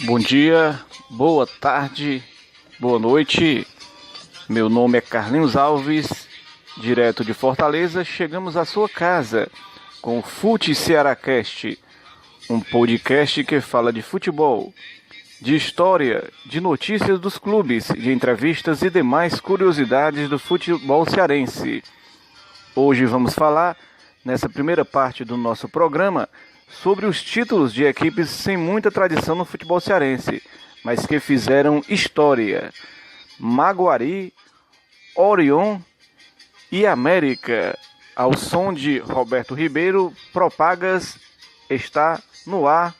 Bom dia, boa tarde, boa noite. Meu nome é Carlinhos Alves, direto de Fortaleza. Chegamos à sua casa com o Fute Cearacast, um podcast que fala de futebol, de história, de notícias dos clubes, de entrevistas e demais curiosidades do futebol cearense. Hoje vamos falar, nessa primeira parte do nosso programa, sobre os títulos de equipes sem muita tradição no futebol cearense, mas que fizeram história. Maguari, Orion e América. Ao som de Roberto Ribeiro, Propagas, está no ar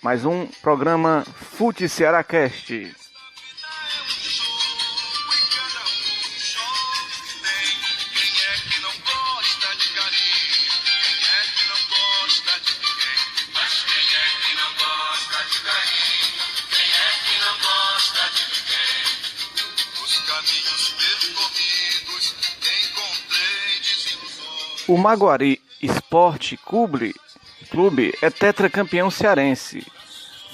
mais um programa Fute Cearacast. O Maguari Esporte Clube é tetracampeão cearense.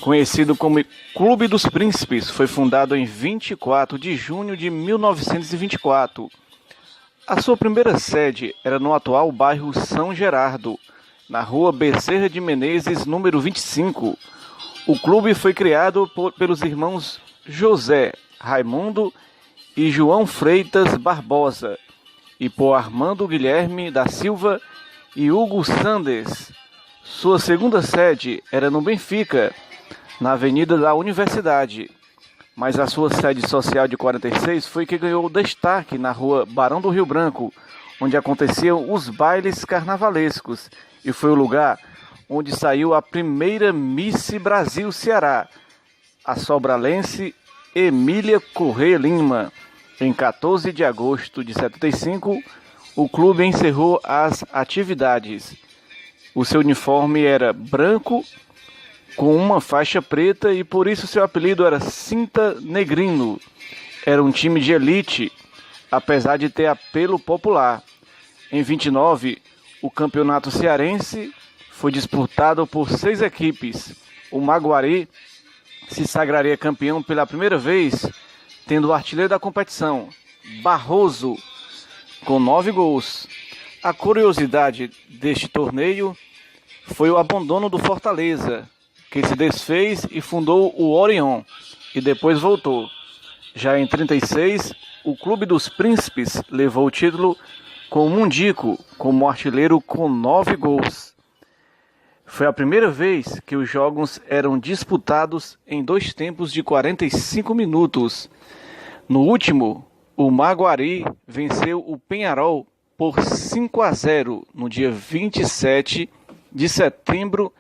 Conhecido como Clube dos Príncipes, foi fundado em 24 de junho de 1924. A sua primeira sede era no atual bairro São Gerardo, na rua Bezerra de Menezes, número 25. O clube foi criado pelos irmãos José Raimundo e João Freitas Barbosa, e por Armando Guilherme da Silva e Hugo Sandes. Sua segunda sede era no Benfica, na Avenida da Universidade, mas a sua sede social de 46 foi que ganhou destaque na rua Barão do Rio Branco, onde aconteciam os bailes carnavalescos, e foi o lugar onde saiu a primeira Miss Brasil Ceará, a sobralense Emília Corrêa Lima. Em 14 de agosto de 75, o clube encerrou as atividades. O seu uniforme era branco, com uma faixa preta, e por isso seu apelido era Cinta Negrino. Era um time de elite, apesar de ter apelo popular. Em 29, o campeonato cearense foi disputado por 6 equipes. O Maguari se sagraria campeão pela primeira vez, tendo o artilheiro da competição, Barroso, com 9 gols. A curiosidade deste torneio foi o abandono do Fortaleza, que se desfez e fundou o Orion, e depois voltou. Já em 36, o Clube dos Príncipes levou o título com o Mundico como artilheiro com 9 gols. Foi a primeira vez que os jogos eram disputados em 2 tempos de 45 minutos. No último, o Maguari venceu o Penharol por 5-0 no dia 27 de setembro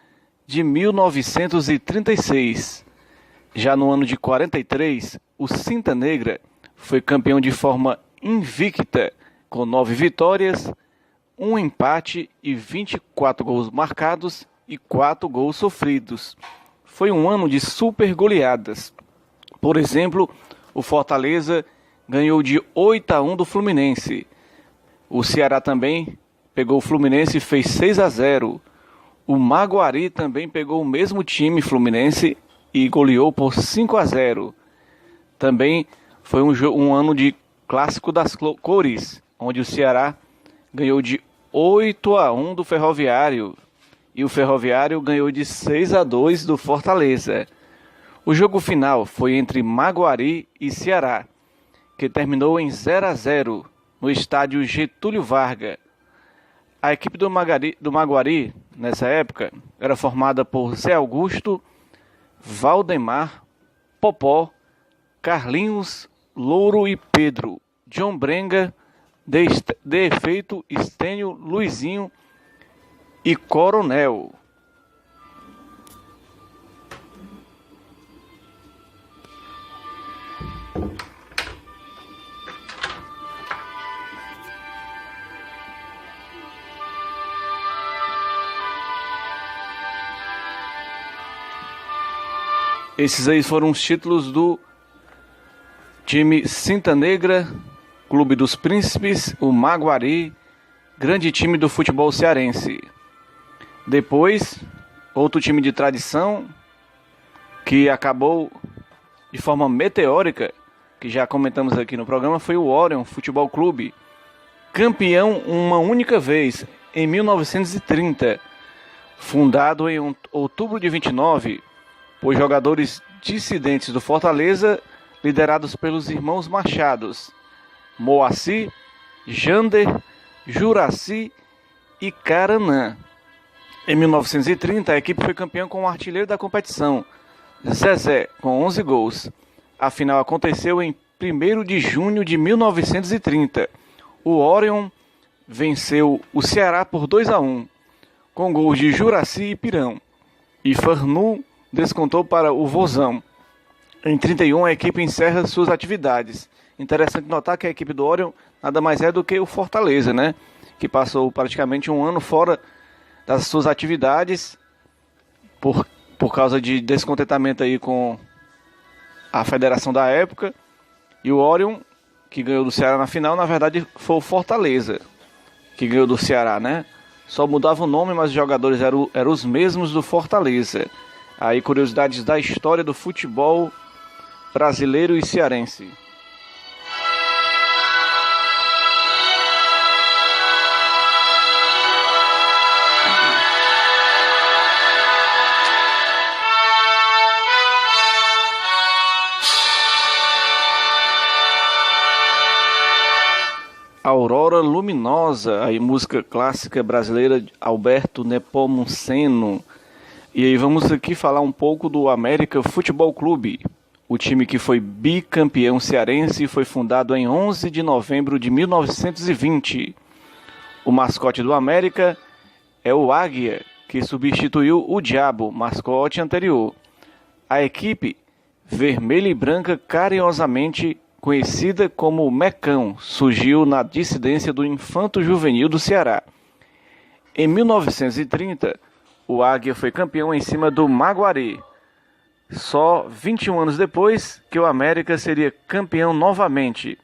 de 1936. Já no ano de 43, o Cinta Negra foi campeão de forma invicta, com 9 vitórias, 1 empate e 24 gols marcados e 4 gols sofridos. Foi um ano de super goleadas. Por exemplo, o Fortaleza ganhou de 8-1 do Fluminense. O Ceará também pegou o Fluminense e fez 6-0. O Maguari também pegou o mesmo time Fluminense e goleou por 5-0. Também foi um ano de clássico das cores, onde o Ceará ganhou de 8-1 do Ferroviário e o Ferroviário ganhou de 6-2 do Fortaleza. O jogo final foi entre Maguari e Ceará, que terminou em 0-0 no estádio Getúlio Vargas. A equipe do Maguari, nessa época, era formada por Zé Augusto, Valdemar, Popó, Carlinhos, Louro e Pedro, John Brenga, De Efeito, Estênio, Luizinho e Coronel. Esses aí foram os títulos do time Cinta Negra, Clube dos Príncipes, o Maguari, grande time do futebol cearense. Depois, outro time de tradição que acabou de forma meteórica, que já comentamos aqui no programa, foi o Orion Futebol Clube, campeão uma única vez, em 1930, fundado em outubro de 29, por jogadores dissidentes do Fortaleza, liderados pelos irmãos Machados, Moacir, Jander, Juraci e Caranã. Em 1930, a equipe foi campeã com o artilheiro da competição, Zezé, com 11 gols. A final aconteceu em 1º de junho de 1930. O Orion venceu o Ceará por 2-1, com gols de Juraci e Pirão. E Farnu descontou para o Vozão. Em 31, a equipe encerra suas atividades. Interessante notar que a equipe do Orion nada mais é do que o Fortaleza, né? Que passou praticamente um ano fora das suas atividades por causa de descontentamento aí com a federação da época. E o Orion, que ganhou do Ceará na final, na verdade foi o Fortaleza que ganhou do Ceará, né? Só mudava o nome, mas os jogadores eram os mesmos do Fortaleza. Aí curiosidades da história do futebol brasileiro e cearense. Aurora Luminosa, aí música clássica brasileira de Alberto Nepomuceno. E aí vamos aqui falar um pouco do América Futebol Clube, o time que foi bicampeão cearense e foi fundado em 11 de novembro de 1920. O mascote do América é o Águia, que substituiu o Diabo, mascote anterior. A equipe, vermelha e branca, carinhosamente conhecida como Mecão, surgiu na dissidência do Infanto Juvenil do Ceará. Em 1930, o Águia foi campeão em cima do Maguari. Só 21 anos depois que o América seria campeão novamente,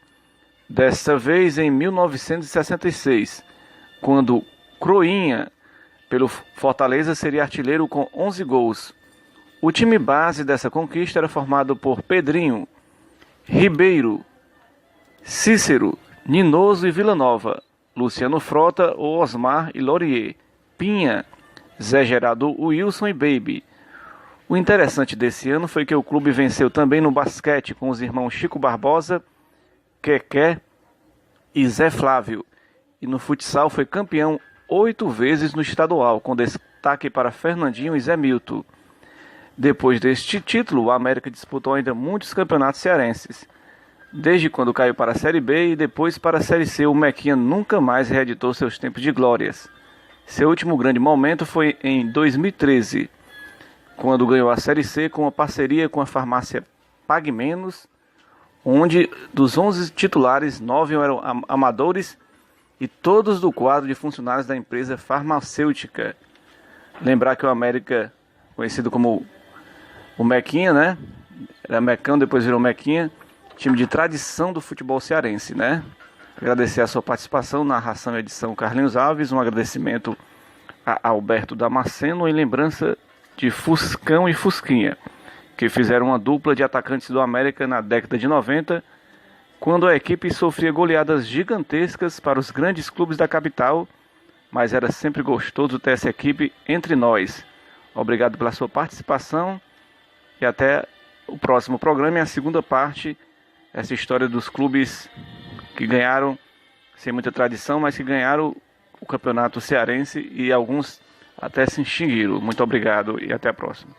desta vez em 1966, quando Croinha, pelo Fortaleza, seria artilheiro com 11 gols. O time base dessa conquista era formado por Pedrinho, Ribeiro, Cícero, Ninoso e Villanova, Luciano Frota, Osmar e Laurier, Pinha, Zé Gerardo, Wilson e Baby. O interessante desse ano foi que o clube venceu também no basquete com os irmãos Chico Barbosa, Keké e Zé Flávio. E no futsal foi campeão 8 vezes no estadual, com destaque para Fernandinho e Zé Milton. Depois deste título, o América disputou ainda muitos campeonatos cearenses. Desde quando caiu para a Série B e depois para a Série C, o Mequinha nunca mais reeditou seus tempos de glórias. Seu último grande momento foi em 2013, quando ganhou a Série C com uma parceria com a farmácia Pague Menos, onde dos 11 titulares, 9 eram amadores e todos do quadro de funcionários da empresa farmacêutica. Lembrar que o América, conhecido como o Mequinha, né? Era Mecão, depois virou Mequinha, time de tradição do futebol cearense, né? Agradecer a sua participação, narração e edição Carlinhos Alves, um agradecimento a Alberto Damasceno em lembrança de Fuscão e Fusquinha, que fizeram uma dupla de atacantes do América na década de 90, quando a equipe sofria goleadas gigantescas para os grandes clubes da capital, mas era sempre gostoso ter essa equipe entre nós. Obrigado pela sua participação e até o próximo programa e a segunda parte, essa história dos clubes que ganharam, sem muita tradição, mas que ganharam o campeonato cearense e alguns até se extinguiram. Muito obrigado e até a próxima.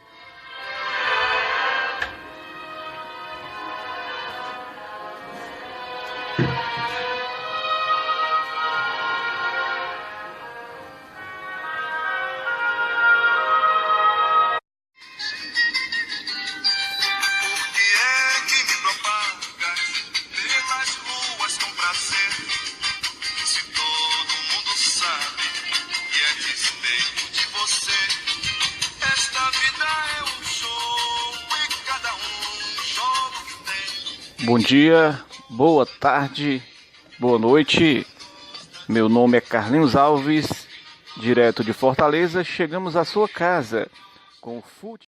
Bom dia, boa tarde, boa noite. Meu nome é Carlinhos Alves Direto de Fortaleza, chegamos à sua casa com o fute.